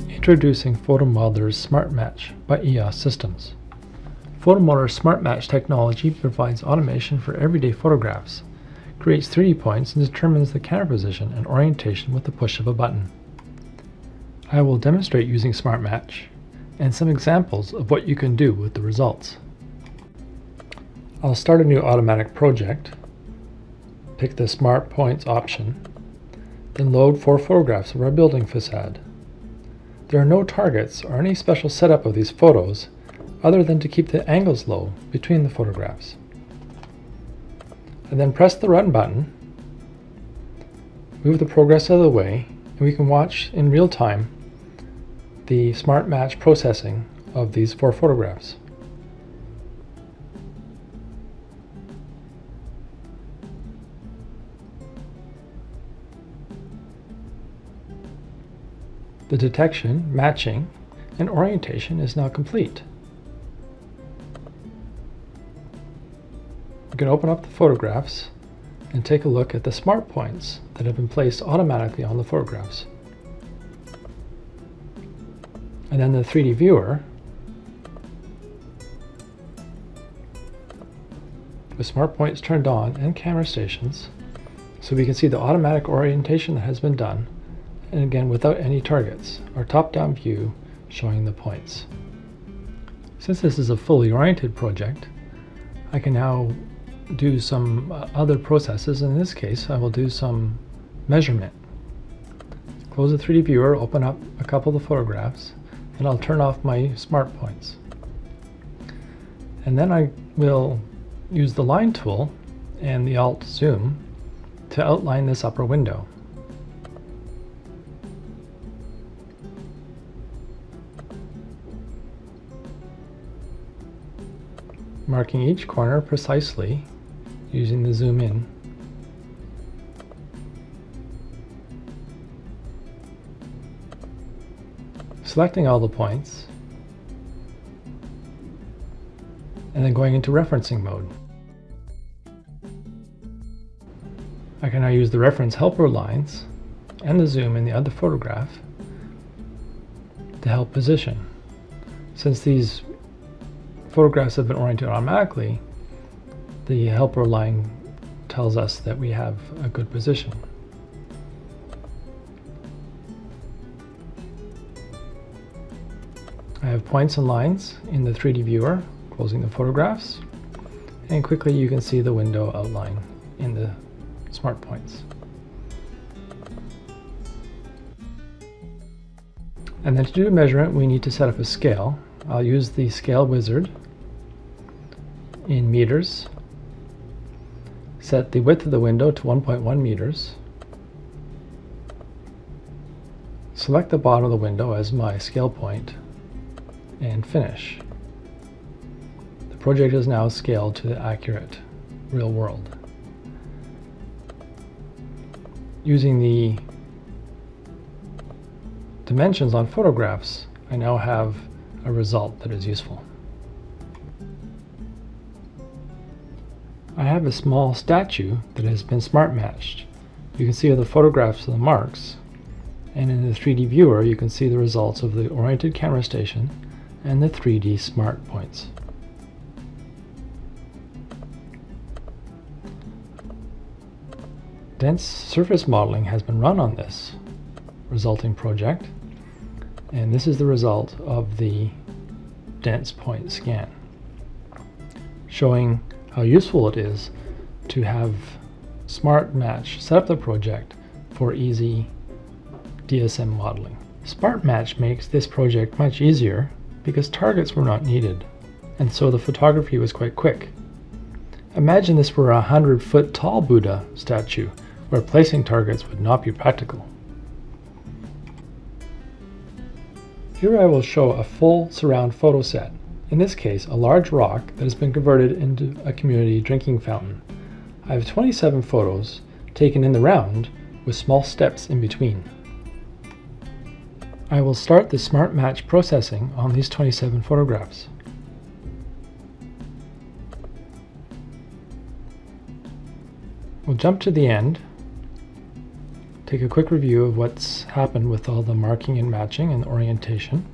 Introducing PhotoModeler's SmartMatch by EOS Systems. PhotoModeler's SmartMatch technology provides automation for everyday photographs, creates 3D points, and determines the camera position and orientation with the push of a button. I will demonstrate using SmartMatch and some examples of what you can do with the results. I'll start a new automatic project, pick the Smart Points option, then load 4 photographs of our building facade. There are no targets or any special setup of these photos other than to keep the angles low between the photographs. And then press the Run button, move the progress out of the way, and we can watch in real time the SmartMatch processing of these 4 photographs. The detection, matching, and orientation is now complete. We can open up the photographs and take a look at the smart points that have been placed automatically on the photographs. And then the 3D viewer, with smart points turned on and camera stations, so we can see the automatic orientation that has been done, and again without any targets, our top-down view showing the points. Since this is a fully oriented project, I can now do some other processes. In this case, I will do some measurement. Close the 3D viewer, open up a couple of the photographs, and I'll turn off my smart points. And then I will use the line tool and the Alt Zoom to outline this upper window. Marking each corner precisely using the zoom in. Selecting all the points, and then going into referencing mode. I can now use the reference helper lines and the zoom in the other photograph to help position. Since these photographs have been oriented automatically, the helper line tells us that we have a good position. I have points and lines in the 3D viewer, closing the photographs, and quickly you can see the window outline in the smart points. And then to do a measurement, we need to set up a scale. I'll use the scale wizard in meters, set the width of the window to 1.1 meters, select the bottom of the window as my scale point, and finish. The project is now scaled to the accurate real world. Using the dimensions on photographs, I now have a result that is useful. I have a small statue that has been smart matched. You can see the photographs of the marks, and in the 3D viewer you can see the results of the oriented camera station and the 3D smart points. Dense surface modeling has been run on this resulting project, and this is the result of the dense point scan, showing how useful it is to have SmartMatch set up the project for easy DSM modeling. SmartMatch makes this project much easier because targets were not needed, and so the photography was quite quick. Imagine this were a 100-foot tall Buddha statue where placing targets would not be practical. Here I will show a full surround photo set. In this case, a large rock that has been converted into a community drinking fountain. I have 27 photos taken in the round with small steps in between. I will start the SmartMatch processing on these 27 photographs. We'll jump to the end take a quick review of what's happened with all the marking and matching and orientation.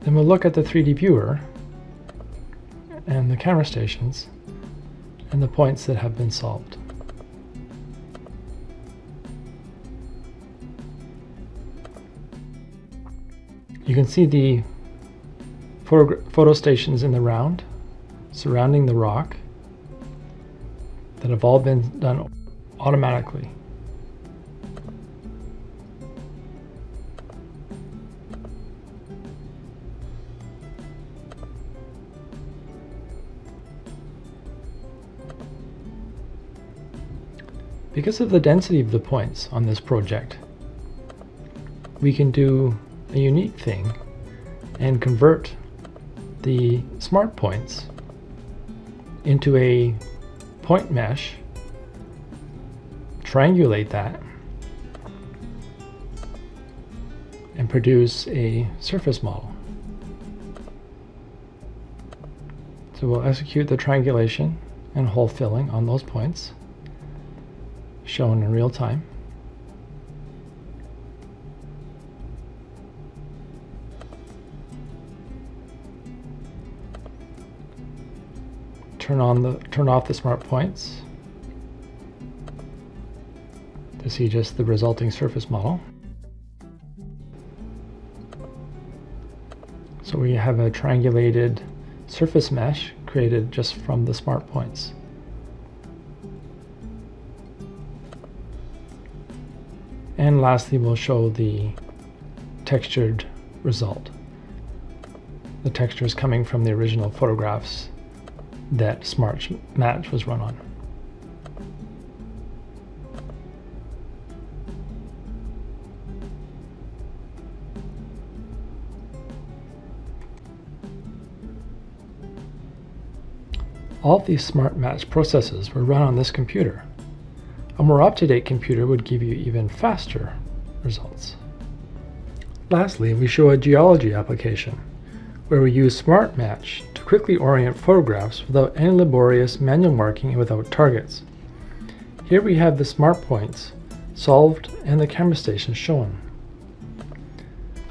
Then we'll look at the 3D viewer and the camera stations and the points that have been solved. You can see the photo stations in the round surrounding the rock that have all been done automatically. Because of the density of the points on this project, we can do a unique thing and convert the smart points into a point mesh, triangulate that, and produce a surface model. So we'll execute the triangulation and hole filling on those points, shown in real time. Turn off the smart points to see just the resulting surface model. So we have a triangulated surface mesh created just from the smart points. And lastly, we'll show the textured result. The texture is coming from the original photographs that SmartMatch was run on. All of these SmartMatch processes were run on this computer. A more up-to-date computer would give you even faster results. Lastly, we show a geology application where we use SmartMatch to quickly orient photographs without any laborious manual marking and without targets. Here we have the smart points solved and the camera stations shown.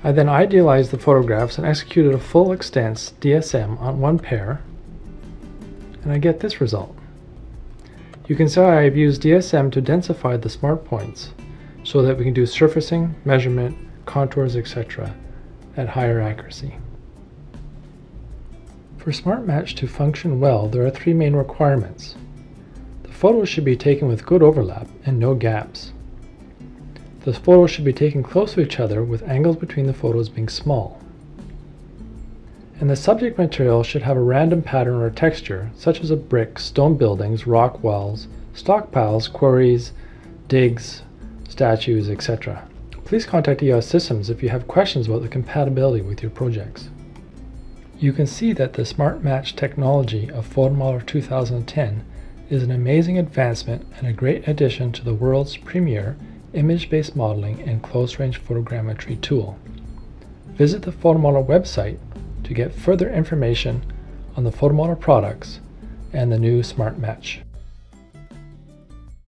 I then idealized the photographs and executed a full extent DSM on one pair, and I get this result. You can see I've used DSM to densify the smart points so that we can do surfacing, measurement, contours, etc. at higher accuracy. For SmartMatch to function well, there are three main requirements. The photos should be taken with good overlap and no gaps. The photos should be taken close to each other with angles between the photos being small. And the subject material should have a random pattern or texture, such as a brick, stone buildings, rock walls, stockpiles, quarries, digs, statues, etc. Please contact EOS Systems if you have questions about the compatibility with your projects. You can see that the SmartMatch technology of PhotoModeler 2010 is an amazing advancement and a great addition to the world's premier image-based modeling and close-range photogrammetry tool. Visit the PhotoModeler website to get further information on the PhotoModeler products and the new SmartMatch.